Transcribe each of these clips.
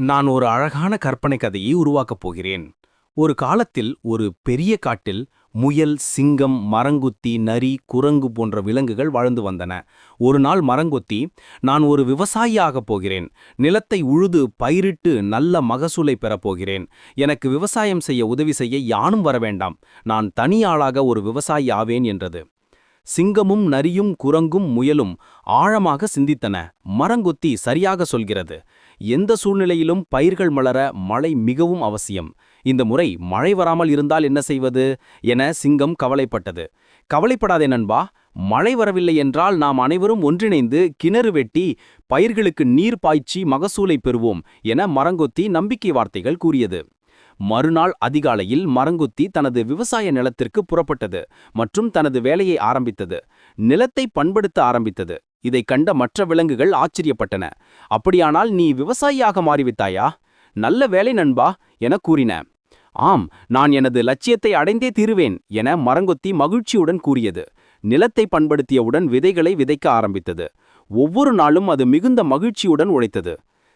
நான் ஒரு அழகான கற்பனை கதையை உருவாக்கப் போகிறேன். ஒரு காலத்தில் ஒரு பெரிய காட்டில் முயல், சிங்கம், மரங்கொத்தி, நரி, குரங்கு போன்ற விலங்குகள் வாழ்ந்து வந்தன. ஒரு நாள் மரங்கொத்தி, நான் ஒரு விவசாயி ஆகப் போகிறேன். நிலத்தை உழுது பயிரிட்டு நல்ல மகசூலை பெறப்போகிறேன். எனக்கு விவசாயம் செய்ய உதவி செய்ய யானும் வர வேண்டாம். நான் தனி ஆளாக ஒரு விவசாயி ஆவேன் என்றது. சிங்கமும் நரியும் குரங்கும் முயலும் ஆழமாக சிந்தித்தன. மரங்கொத்தி சரியாக சொல்கிறது. எந்த சூழ்நிலையிலும் பயிர்கள் மலர மழை மிகவும் அவசியம். இந்த முறை மழை வராமல் இருந்தால் என்ன செய்வது என சிங்கம் கவலைப்பட்டது. கவலைப்படாதே நண்பா, மழை வரவில்லை என்றால் நாம் அனைவரும் ஒன்றிணைந்து கிணறு வெட்டி பயிர்களுக்கு நீர் பாய்ச்சி மகசூலை பெறுவோம் என மரங்கொத்தி நம்பிக்கை வார்த்தைகள் கூறியது. மறுநாள் அதிகாலையில் மரங்கொத்தி தனது விவசாய நிலத்திற்கு புறப்பட்டது மற்றும் தனது வேலையை ஆரம்பித்தது. நிலத்தை பண்படுத்த ஆரம்பித்தது. இதை கண்ட மற்ற விலங்குகள் ஆச்சரியப்பட்டன. அப்படியானால் நீ விவசாயியாக மாறிவிட்டாயா? நல்ல வேலை நண்பா என கூறின. ஆம், நான் எனது லட்சியத்தை அடைந்தே தீருவேன் என மரங்கொத்தி மகிழ்ச்சியுடன் கூறியது. நிலத்தை பண்படுத்தியவுடன் விதைகளை விதைக்க ஆரம்பித்தது. ஒவ்வொரு நாளும் அது மிகுந்த மகிழ்ச்சியுடன் உழைத்தது.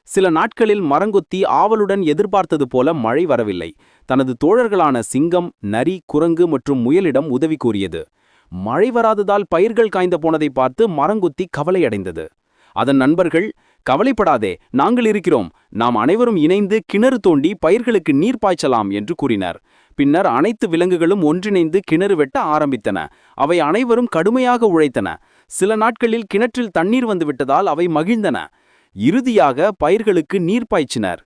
சில நாட்களில் மரங்கொத்தி ஆவலுடன் எதிர்பார்த்தது போல மழை வரவில்லை. தனது தோழர்களான சிங்கம், நரி, குரங்கு மற்றும் முயலிடம் உதவி கோரியது. மழை வராததால் பயிர்கள் காய்ந்து போனதை பார்த்து மரங்கொத்தி கவலையடைந்தது. அதன் நண்பர்கள், கவலைப்படாதே, நாங்கள் இருக்கிறோம், நாம் அனைவரும் இணைந்து கிணறு தோண்டி பயிர்களுக்கு நீர் பாய்ச்சலாம் என்று கூறினர். பின்னர் அனைத்து விலங்குகளும் ஒன்றிணைந்து கிணறு வெட்ட ஆரம்பித்தன. அவை அனைவரும் கடுமையாக உழைத்தன. சில நாட்களில் கிணற்றில் தண்ணீர் வந்துவிட்டதால் அவை மகிழ்ந்தன. இறுதியாக பயிர்களுக்கு நீர் பாய்ச்சினர்.